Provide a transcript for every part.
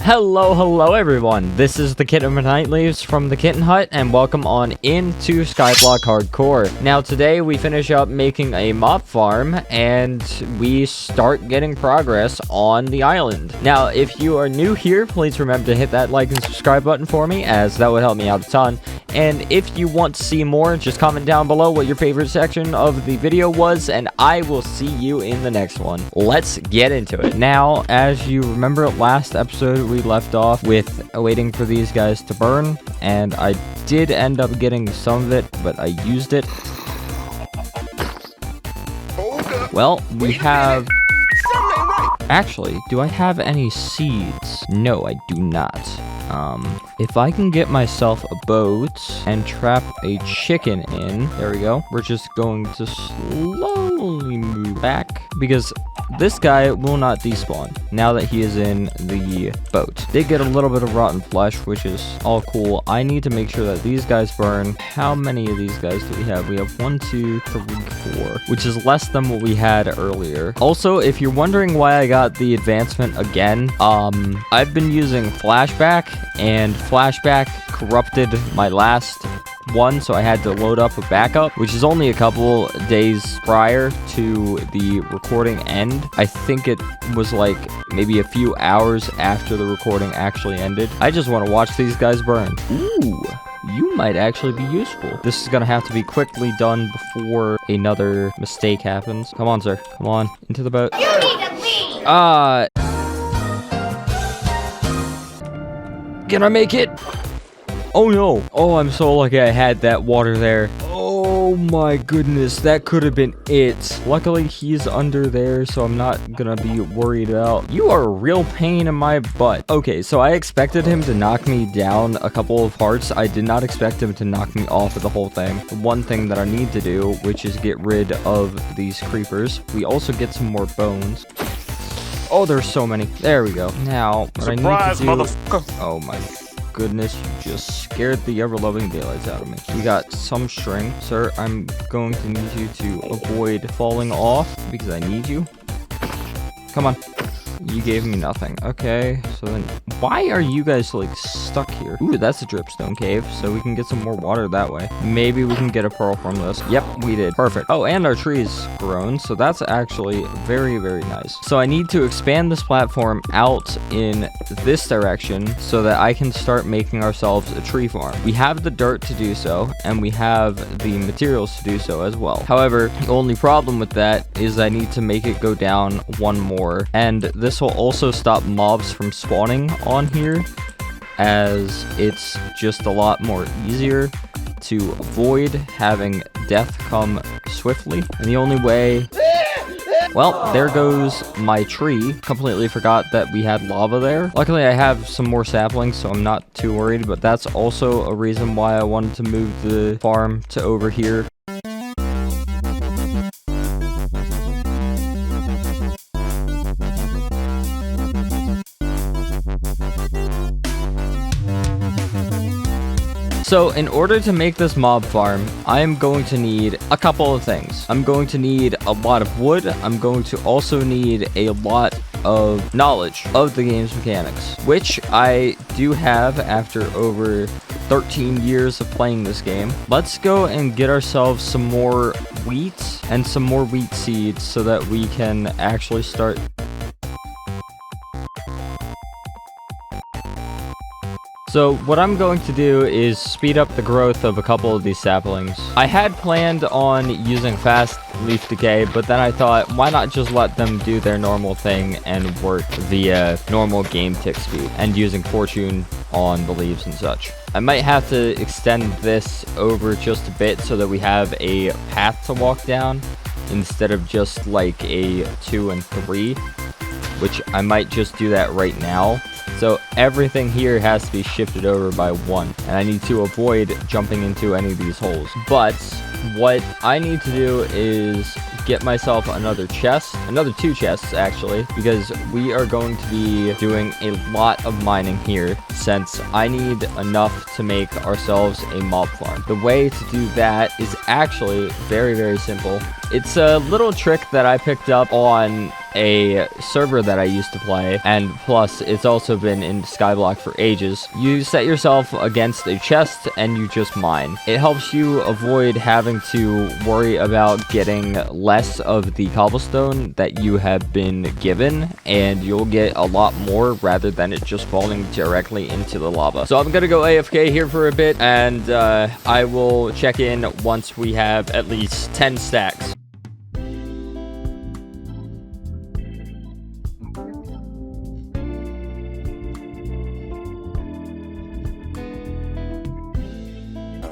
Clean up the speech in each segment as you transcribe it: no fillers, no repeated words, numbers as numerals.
Hello everyone, this is the Kitten of Night Leaves from the Kitten Hut, and welcome on into Skyblock Hardcore. Now today we finish up making a mob farm, and we start getting progress on the island. Now if you are new here, please remember to hit that like and subscribe button for me, as that would help me out a ton. And if you want to see more, just comment down below what your favorite section of the video was, and I will see you in the next one. Let's get into it. Now, as you remember last episode, we left off with waiting for these guys to burn, and I did end up getting some of it, but I used it. Well, we have... Actually, do I have any seeds? No, I do not. If I can get myself a boat and trap a chicken in, there we go. We're just going to slowly move back because this guy will not despawn now that he is in the boat. They get a little bit of rotten flesh, which is all cool. I need to make sure that these guys burn. How many of these guys do we have? We have 1, 2, 3, 4, which is less than what we had earlier. Also, if you're wondering why I got the advancement again, I've been using flashback, and flashback corrupted my last one, so I had to load up a backup, which is only a couple days prior to the recording end. I think it was like maybe a few hours after the recording actually ended. I just want to watch these guys burn. Ooh, you might actually be useful. This is gonna have to be quickly done before another mistake happens. Come on, sir. Come on, into the boat. You need to leave! Can I make it? Oh no. Oh, I'm so lucky I had that water there. Oh my goodness, that could have been it. Luckily, he's under there, so I'm not gonna be worried about. You are a real pain in my butt. Okay, so I expected him to knock me down a couple of hearts. I did not expect him to knock me off of the whole thing. The one thing that I need to do, which is get rid of these creepers. We also get some more bones. Oh, there's so many. There we go. Now, what Surprise, I need to do... motherfucker! Oh my goodness, you just scared the ever-loving daylights out of me. We got some string. Sir, I'm going to need you to avoid falling off because I need you. Come on. You gave me nothing. Okay, so then why are you guys like stuck here? Ooh, that's a dripstone cave, so we can get some more water that way. Maybe we can get a pearl from this. Yep, we did. Perfect. Oh, and our tree's grown, so that's actually very, very nice. So I need to expand this platform out in this direction so that I can start making ourselves a tree farm. We have the dirt to do so, and we have the materials to do so as well. However, the only problem with that is I need to make it go down one more, and this will also stop mobs from spawning on here, as it's just a lot more easier to avoid having death come swiftly. And the only way... Well, there goes my tree. Completely forgot that we had lava there. Luckily, I have some more saplings, so I'm not too worried, but that's also a reason why I wanted to move the farm to over here. So in order to make this mob farm, I am going to need a couple of things. I'm going to need a lot of wood. I'm going to also need a lot of knowledge of the game's mechanics, which I do have after over 13 years of playing this game. Let's go and get ourselves some more wheat and some more wheat seeds so that we can actually start... So what I'm going to do is speed up the growth of a couple of these saplings. I had planned on using fast leaf decay, but then I thought, why not just let them do their normal thing and work via normal game tick speed and using fortune on the leaves and such. I might have to extend this over just a bit so that we have a path to walk down instead of just like a 2 and 3, which I might just do that right now. So everything here has to be shifted over by 1, and I need to avoid jumping into any of these holes. But what I need to do is get myself another chest, another 2 chests actually, because we are going to be doing a lot of mining here, since I need enough to make ourselves a mob farm. The way to do that is actually very, very simple. It's a little trick that I picked up on a server that I used to play, and plus it's also been in Skyblock for ages. You set yourself against a chest and you just mine. It helps you avoid having to worry about getting less of the cobblestone that you have been given, and you'll get a lot more rather than it just falling directly into the lava. So I'm gonna go AFK here for a bit, and I will check in once we have at least 10 stacks.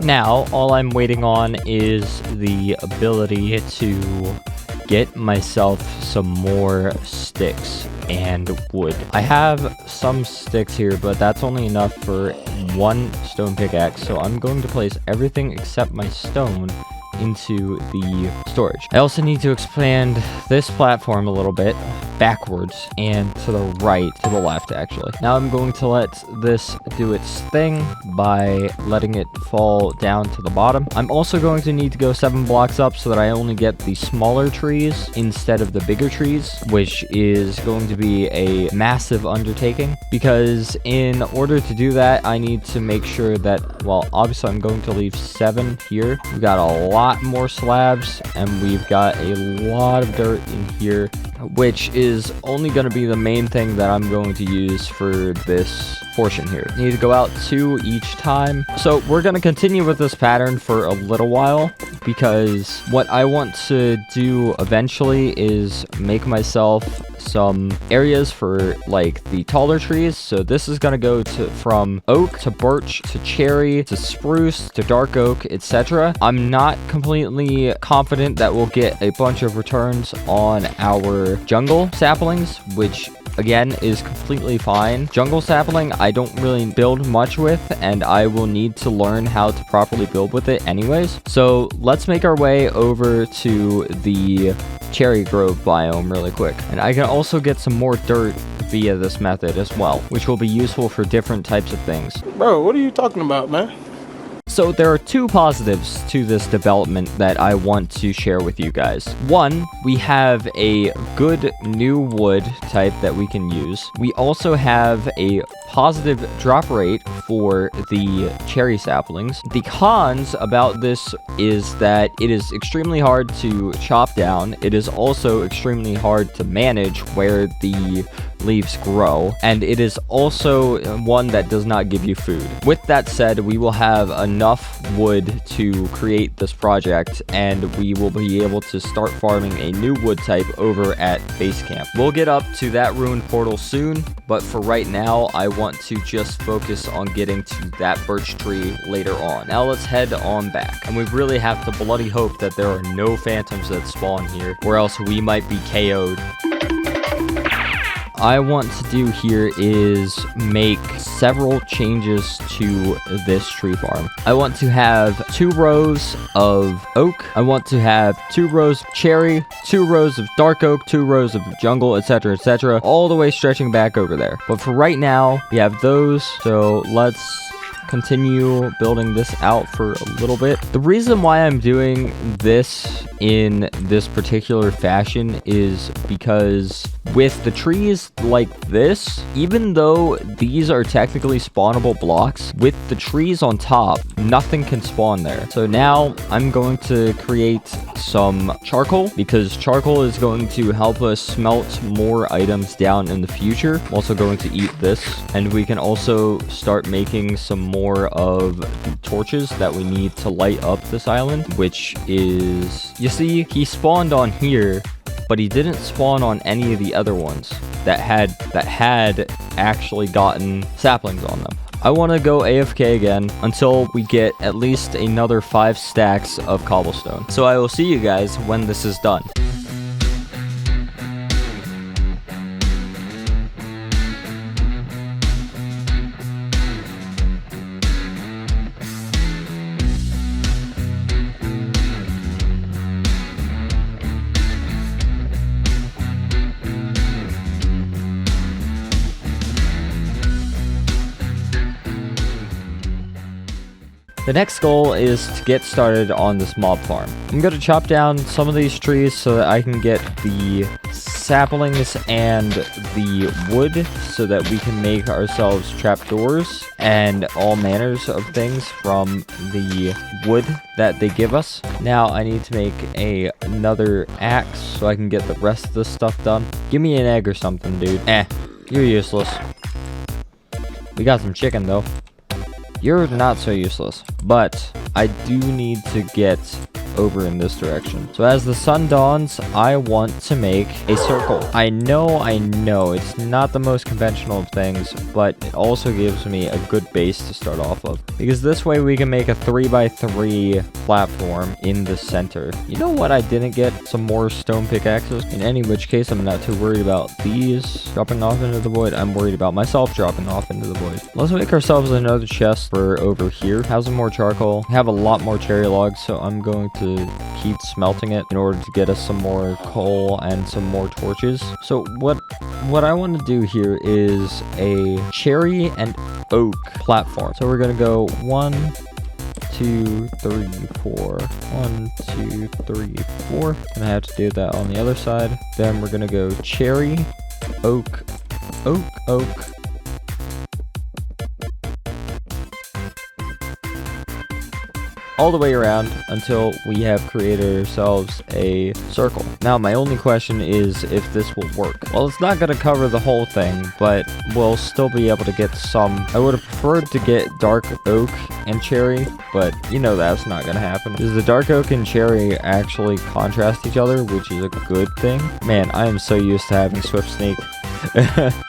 Now, all I'm waiting on is the ability to get myself some more sticks and wood. I have some sticks here, but that's only enough for one stone pickaxe, so I'm going to place everything except my stone into the storage. I also need to expand this platform a little bit backwards and to the right, to the left actually. Now I'm going to let this do its thing by letting it fall down to the bottom. I'm also going to need to go 7 blocks up so that I only get the smaller trees instead of the bigger trees, which is going to be a massive undertaking, because in order to do that I need to make sure that, well, obviously I'm going to leave 7 here. We've got a lot more slabs and we've got a lot of dirt in here, which is only going to be the main thing that I'm going to use for this portion here. Need to go out 2 each time. So we're going to continue with this pattern for a little while, because what I want to do eventually is make myself some areas for like the taller trees. So this is going to go from oak to birch to cherry to spruce to dark oak, etc. I'm not completely confident that we'll get a bunch of returns on our jungle saplings, which again is completely fine. Jungle sapling I don't really build much with, and I will need to learn how to properly build with it anyways. So let's make our way over to the cherry grove biome really quick, and I can also get some more dirt via this method as well, which will be useful for different types of things. Bro, what are you talking about, man? So there are 2 positives to this development that I want to share with you guys. One, we have a good new wood type that we can use. We also have a positive drop rate for the cherry saplings. The cons about this is that it is extremely hard to chop down. It is also extremely hard to manage where the leaves grow, and it is also one that does not give you food. With that said, we will have enough wood to create this project, and we will be able to start farming a new wood type over at base camp. We'll get up to that ruined portal soon, but for right now I want to just focus on getting to that birch tree later on. Now let's head on back, and we really have to bloody hope that there are no phantoms that spawn here, or else we might be KO'd. I want to do here is make several changes to this tree farm. I want to have 2 rows of oak. I want to have 2 rows of cherry, 2 rows of dark oak, 2 rows of jungle, etc., etc., all the way stretching back over there. But for right now, we have those, so let's continue building this out for a little bit. The reason why I'm doing this in this particular fashion is because with the trees like this, even though these are technically spawnable blocks, with the trees on top, nothing can spawn there. So now I'm going to create some charcoal, because charcoal is going to help us smelt more items down in the future. I'm also going to eat this, and we can also start making some more of the torches that we need to light up this island, which is, you see, he spawned on here, but he didn't spawn on any of the other ones that had actually gotten saplings on them. I want to go AFK again until we get at least another 5 stacks of cobblestone. So I will see you guys when this is done. The next goal is to get started on this mob farm. I'm going to chop down some of these trees so that I can get the saplings and the wood so that we can make ourselves trapdoors and all manners of things from the wood that they give us. Now I need to make another axe so I can get the rest of the stuff done. Give me an egg or something, dude. You're useless. We got some chicken though. You're not so useless, but I do need to get over in this direction. So as the sun dawns, I want to make a circle. I know, it's not the most conventional of things, but it also gives me a good base to start off of. Because this way we can make a 3x3 platform in the center. You know what I didn't get? Some more stone pickaxes. In any which case, I'm not too worried about these dropping off into the void. I'm worried about myself dropping off into the void. Let's make ourselves another chest for over here. Have some more charcoal. I have a lot more cherry logs, so I'm going to keep smelting it in order to get us some more coal and some more torches. So what I want to do here is a cherry and oak platform. So we're gonna go 1, 2, 3, 4. 1, 2, 3, 4. And I have to do that on the other side. Then we're gonna go cherry, oak, oak, oak. All the way around until we have created ourselves a circle. Now, my only question is if this will work. Well, it's not going to cover the whole thing, but we'll still be able to get some. I would have preferred to get dark oak and cherry, but you know that's not going to happen. Because the dark oak and cherry actually contrast each other, which is a good thing. Man, I am so used to having Swift Sneak.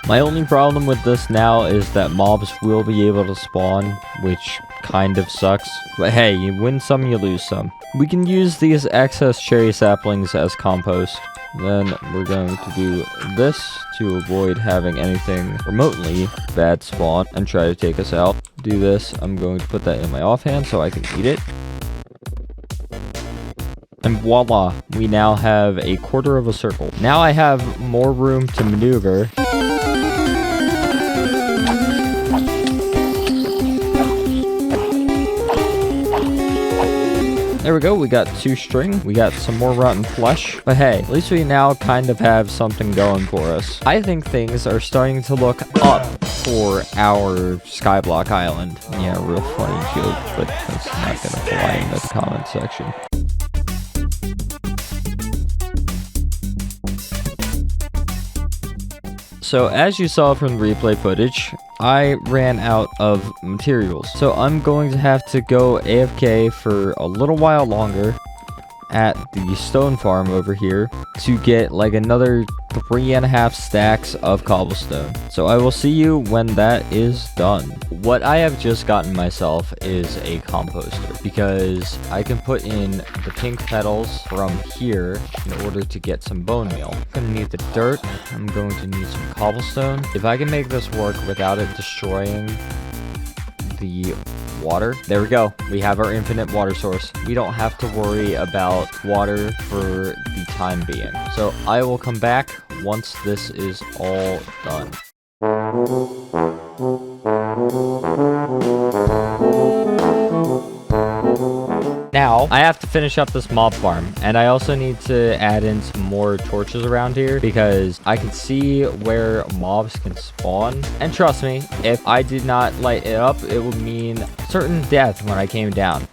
My only problem with this now is that mobs will be able to spawn, which kind of sucks. But hey, you win some, you lose some. We can use these excess cherry saplings as compost. Then we're going to do this to avoid having anything remotely bad spawn and try to take us out. Do this. I'm going to put that in my offhand so I can eat it. And voila, we now have a quarter of a circle. Now I have more room to maneuver. There we go, we got 2 string, we got some more rotten flesh, but hey, at least we now kind of have something going for us. I think things are starting to look up for our Skyblock island. Yeah, real funny joke, but that's not gonna fly in the comment section. So as you saw from the replay footage, I ran out of materials. So I'm going to have to go AFK for a little while longer at the stone farm over here to get like another 3.5 stacks of cobblestone. So I will see you when that is done. What I have just gotten myself is a composter because I can put in the pink petals from here in order to get some bone meal. I'm gonna need the dirt. I'm going to need some cobblestone. If I can make this work without it destroying the water. There we go. We have our infinite water source. We don't have to worry about water for the time being. So I will come back once this is all done. Now, I have to finish up this mob farm, and I also need to add in some more torches around here because I can see where mobs can spawn. And trust me, if I did not light it up, it would mean certain death when I came down.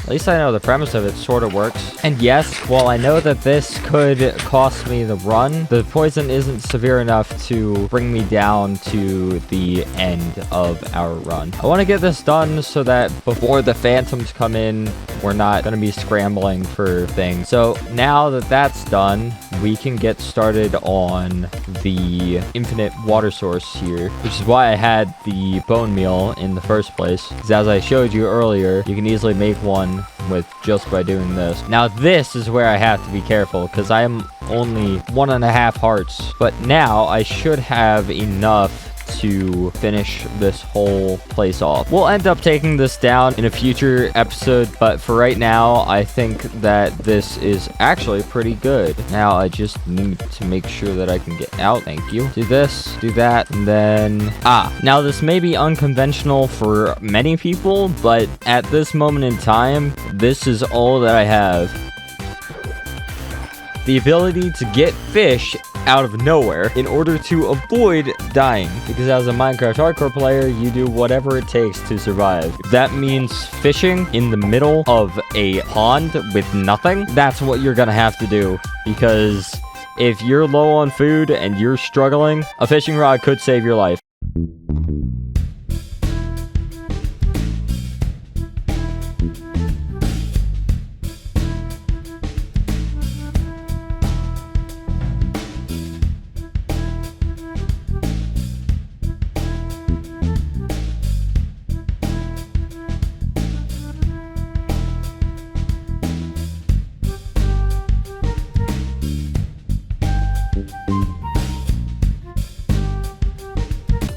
At least I know the premise of it sort of works. And yes, while I know that this could cost me the run, the poison isn't severe enough to bring me down to the end of our run. I want to get this done so that before the phantoms come in, we're not going to be scrambling for things. So now that that's done, we can get started on the infinite water source here, which is why I had the bone meal in the first place. Because as I showed you earlier, you can easily make one with just by doing this. Now this is where I have to be careful because I am only 1.5 hearts, but now I should have enough to finish this whole place off. We'll end up taking this down in a future episode, but for right now, I think that this is actually pretty good. Now, I just need to make sure that I can get out. Thank you. Do this, do that, and then... now this may be unconventional for many people, but at this moment in time, this is all that I have. the ability to get fish out of nowhere in order to avoid dying. Because as a Minecraft hardcore player, you do whatever it takes to survive. If that means fishing in the middle of a pond with nothing, that's what you're gonna have to do. Because if you're low on food and you're struggling, a fishing rod could save your life.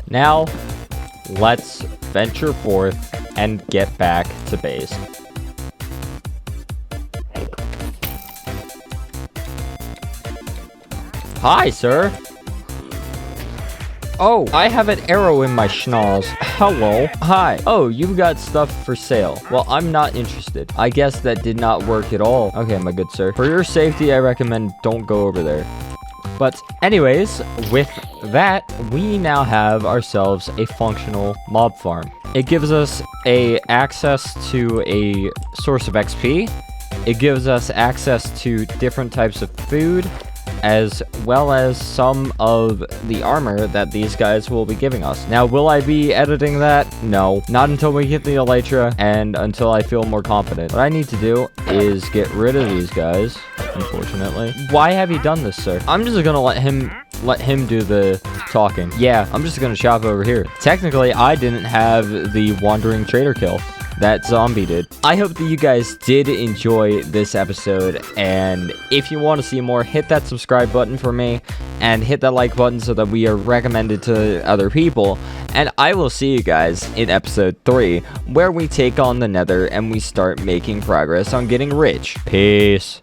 Now, let's venture forth and get back to base. Hi, sir. Oh, I have an arrow in my schnoz. Hello. Hi. Oh, you got stuff for sale. Well, I'm not interested. I guess that did not work at all. Okay, my good sir. For your safety, I recommend don't go over there. But anyways, with that, we now have ourselves a functional mob farm. It gives us access to a source of XP. It gives us access to different types of food, as well as some of the armor that these guys will be giving us. Now, will I be editing that? No, not until we get the elytra and until I feel more confident. What I need to do is get rid of these guys, unfortunately. Why have you done this, sir? I'm just gonna let him do the talking. Yeah, I'm just gonna shop over here. Technically, I didn't have the wandering trader kill. That zombie did. I hope that you guys did enjoy this episode, and if you want to see more, hit that subscribe button for me, and hit that like button so that we are recommended to other people, and I will see you guys in episode 3, where we take on the Nether and we start making progress on getting rich. Peace.